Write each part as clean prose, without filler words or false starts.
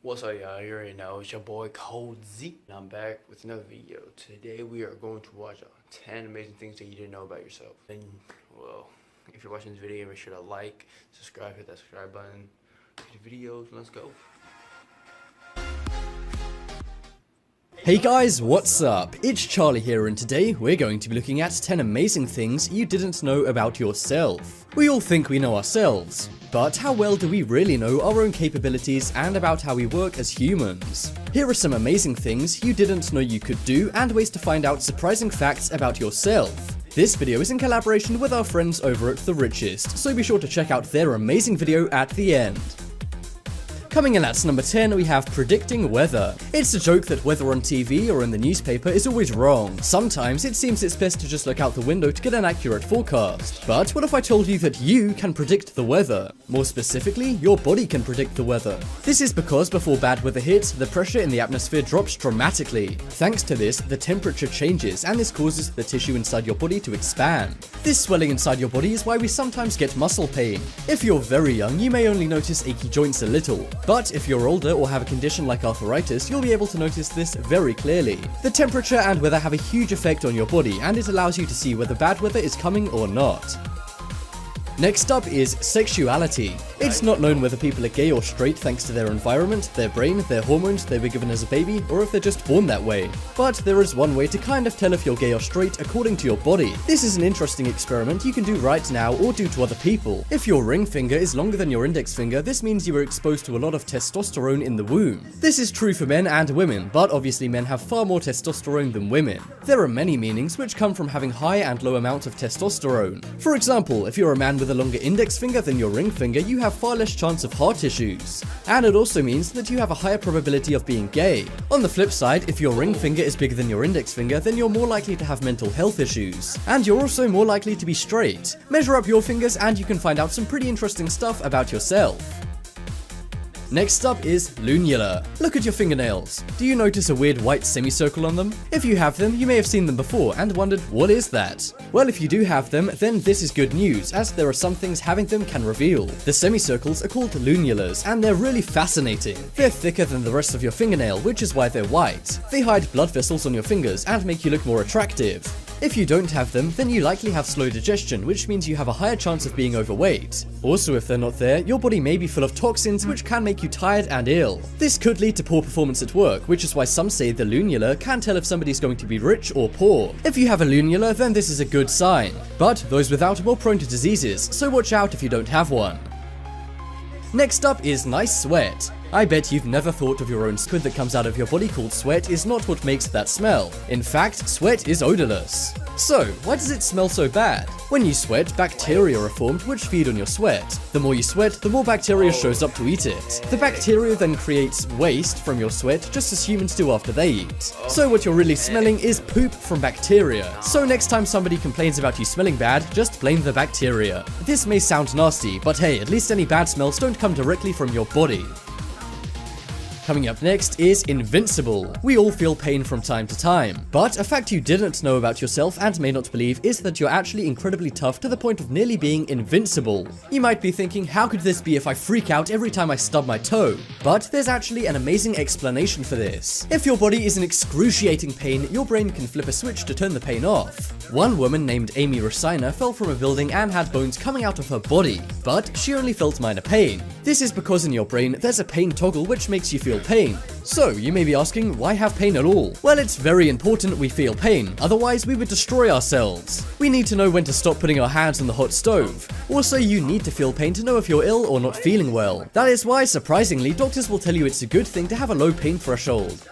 What's up, y'all? You already know it's your boy Cold Z, and I'm back with another video. Today we are going to watch 10 amazing things that you didn't know about yourself. And well, if you're watching this video, make sure to like, subscribe, hit that subscribe button, hit the videos, let's go. Hey guys, what's up? It's Charlie here, and today we're going to be looking at 10 amazing things you didn't know about yourself. We all think we know ourselves, but how well do we really know our own capabilities and about how we work as humans? Here are some amazing things you didn't know you could do and ways to find out surprising facts about yourself. This video is in collaboration with our friends over at The Richest, so be sure to check out their amazing video at the end. Coming in at number 10, we have predicting weather. It's a joke that weather on TV or in the newspaper is always wrong. Sometimes it seems it's best to just look out the window to get an accurate forecast. But what if I told you that you can predict the weather? More specifically, your body can predict the weather. This is because before bad weather hits, the pressure in the atmosphere drops dramatically. Thanks to this, the temperature changes, and this causes the tissue inside your body to expand. This swelling inside your body is why we sometimes get muscle pain. If you're very young, you may only notice achy joints a little. But if you're older or have a condition like arthritis, you'll be able to notice this very clearly. The temperature and weather have a huge effect on your body, and it allows you to see whether bad weather is coming or not. Next up is sexuality. It's not known whether people are gay or straight thanks to their environment, their brain, their hormones they were given as a baby, or if they're just born that way. But there is one way to kind of tell if you're gay or straight according to your body. This is an interesting experiment you can do right now or do to other people. If your ring finger is longer than your index finger, this means you were exposed to a lot of testosterone in the womb. This is true for men and women, but obviously men have far more testosterone than women. There are many meanings which come from having high and low amounts of testosterone. For example, if you're a man with a longer index finger than your ring finger, you have far less chance of heart issues. And it also means that you have a higher probability of being gay. On the flip side, if your ring finger is bigger than your index finger, then you're more likely to have mental health issues. And you're also more likely to be straight. Measure up your fingers and you can find out some pretty interesting stuff about yourself. Next up is lunula. Look at your fingernails. Do you notice a weird white semicircle on them? If you have them, you may have seen them before and wondered, what is that? Well, if you do have them, then this is good news, as there are some things having them can reveal. The semicircles are called lunulas, and they're really fascinating. They're thicker than the rest of your fingernail, which is why they're white. They hide blood vessels on your fingers and make you look more attractive. If you don't have them, then you likely have slow digestion, which means you have a higher chance of being overweight. Also, if they're not there, your body may be full of toxins which can make you tired and ill. This could lead to poor performance at work, which is why some say the lunula can tell if somebody's going to be rich or poor. If you have a lunula, then this is a good sign. But those without are more prone to diseases, so watch out if you don't have one. Next up is nice sweat. I bet you've never thought of your own squid that comes out of your body called sweat is not what makes that smell. In fact, sweat is odorless. So, why does it smell so bad? When you sweat, bacteria are formed which feed on your sweat. The more you sweat, the more bacteria shows up to eat it. The bacteria then creates waste from your sweat just as humans do after they eat. So what you're really smelling is poop from bacteria. So next time somebody complains about you smelling bad, just blame the bacteria. This may sound nasty, but hey, at least any bad smells don't come directly from your body. Coming up next is invincible. We all feel pain from time to time, but a fact you didn't know about yourself and may not believe is that you're actually incredibly tough to the point of nearly being invincible. You might be thinking, how could this be if I freak out every time I stub my toe? But there's actually an amazing explanation for this. If your body is in excruciating pain, your brain can flip a switch to turn the pain off. One woman named Amy Rosina fell from a building and had bones coming out of her body, but she only felt minor pain. This is because in your brain there's a pain toggle which makes you feel pain. So you may be asking, why have pain at all? Well, it's very important we feel pain, otherwise we would destroy ourselves. We need to know when to stop putting our hands on the hot stove. Also, you need to feel pain to know if you're ill or not feeling well. That is why, surprisingly, doctors will tell you it's a good thing to have a low pain threshold.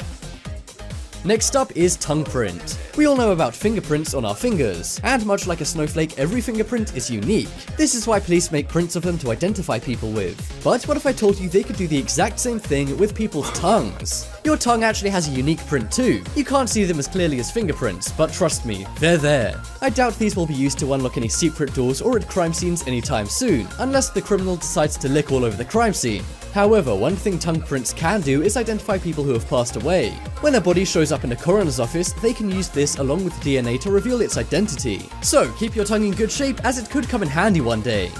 Next up is tongue print. We all know about fingerprints on our fingers, and much like a snowflake, every fingerprint is unique. This is why police make prints of them to identify people with. But what if I told you they could do the exact same thing with people's tongues? Your tongue actually has a unique print too. You can't see them as clearly as fingerprints, but trust me, they're there. I doubt these will be used to unlock any secret doors or at crime scenes anytime soon, unless the criminal decides to lick all over the crime scene. However, one thing tongue prints can do is identify people who have passed away. When a body shows up in a coroner's office, they can use this along with DNA to reveal its identity. So keep your tongue in good shape, as it could come in handy one day.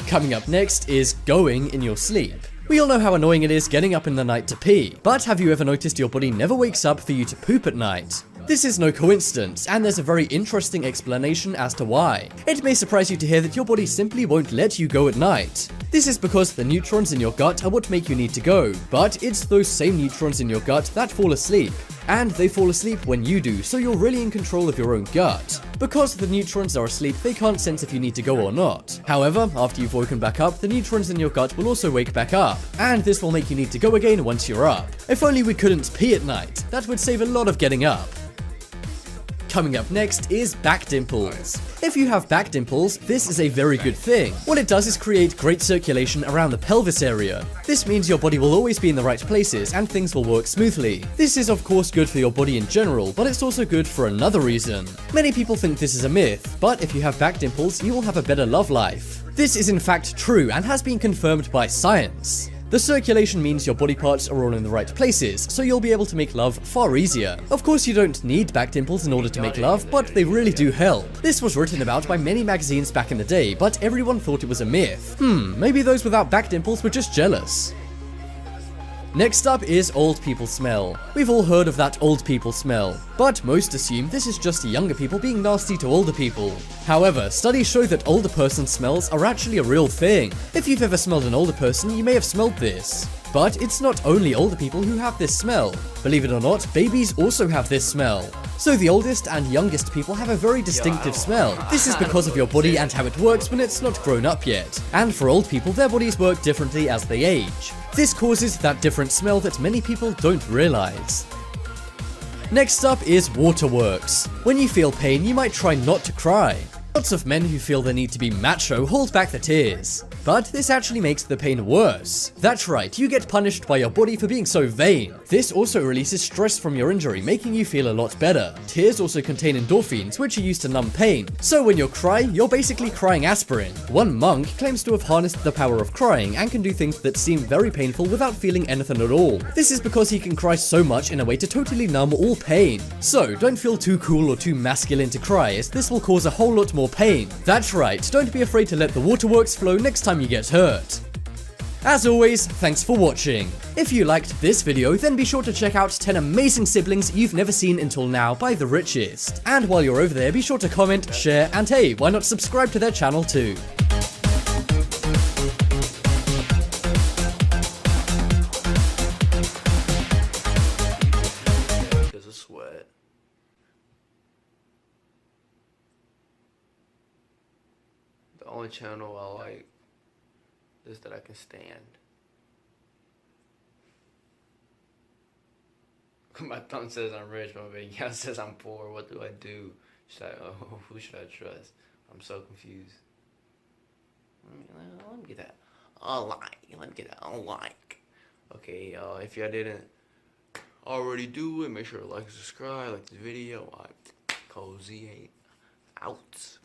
Coming up next is going in your sleep. We all know how annoying it is getting up in the night to pee, but have you ever noticed your body never wakes up for you to poop at night? This is no coincidence, and there's a very interesting explanation as to why. It may surprise you to hear that your body simply won't let you go at night. This is because the neutrons in your gut are what make you need to go, but it's those same neutrons in your gut that fall asleep. And they fall asleep when you do, so you're really in control of your own gut. Because the neutrons are asleep, they can't sense if you need to go or not. However, after you've woken back up, the neutrons in your gut will also wake back up, and this will make you need to go again once you're up. If only we couldn't pee at night, that would save a lot of getting up. Coming up next is back dimples. If you have back dimples, this is a very good thing. What it does is create great circulation around the pelvis area. This means your body will always be in the right places and things will work smoothly. This is of course good for your body in general, but it's also good for another reason. Many people think this is a myth, but if you have back dimples, you will have a better love life. This is in fact true and has been confirmed by science. The circulation means your body parts are all in the right places, so you'll be able to make love far easier. Of course, you don't need back dimples in order to make love, but they really do help. This was written about by many magazines back in the day, but everyone thought it was a myth. Maybe those without back dimples were just jealous. Next up is old people smell. We've all heard of that old people smell, but most assume this is just younger people being nasty to older people. However, studies show that older person smells are actually a real thing. If you've ever smelled an older person, you may have smelled this. But it's not only older people who have this smell. Believe it or not, babies also have this smell. So the oldest and youngest people have a very distinctive smell. This is because of your body and how it works when it's not grown up yet. And for old people, their bodies work differently as they age. This causes that different smell that many people don't realize. Next up is waterworks. When you feel pain, you might try not to cry. Lots of men who feel the need to be macho hold back the tears. But this actually makes the pain worse. That's right, you get punished by your body for being so vain. This also releases stress from your injury, making you feel a lot better. Tears also contain endorphins, which are used to numb pain. So when you're crying, you're basically crying aspirin. One monk claims to have harnessed the power of crying and can do things that seem very painful without feeling anything at all. This is because he can cry so much in a way to totally numb all pain. So don't feel too cool or too masculine to cry, as this will cause a whole lot more pain. That's right, don't be afraid to let the waterworks flow next time you get hurt. As always, thanks for watching. If you liked this video, then be sure to check out 10 amazing siblings you've never seen until now by The Richest. And while you're over there, be sure to comment, share, and hey, why not subscribe to their channel too? Because of sweat. The only channel I like is that I can stand. My thumb says I'm rich, my big yeah says I'm poor. What do I do? Who should I trust? I'm so confused. Let me get that a like. Let me get that a like. Okay, y'all. If y'all didn't already do it, make sure to like and subscribe. Like the video. Cozy out.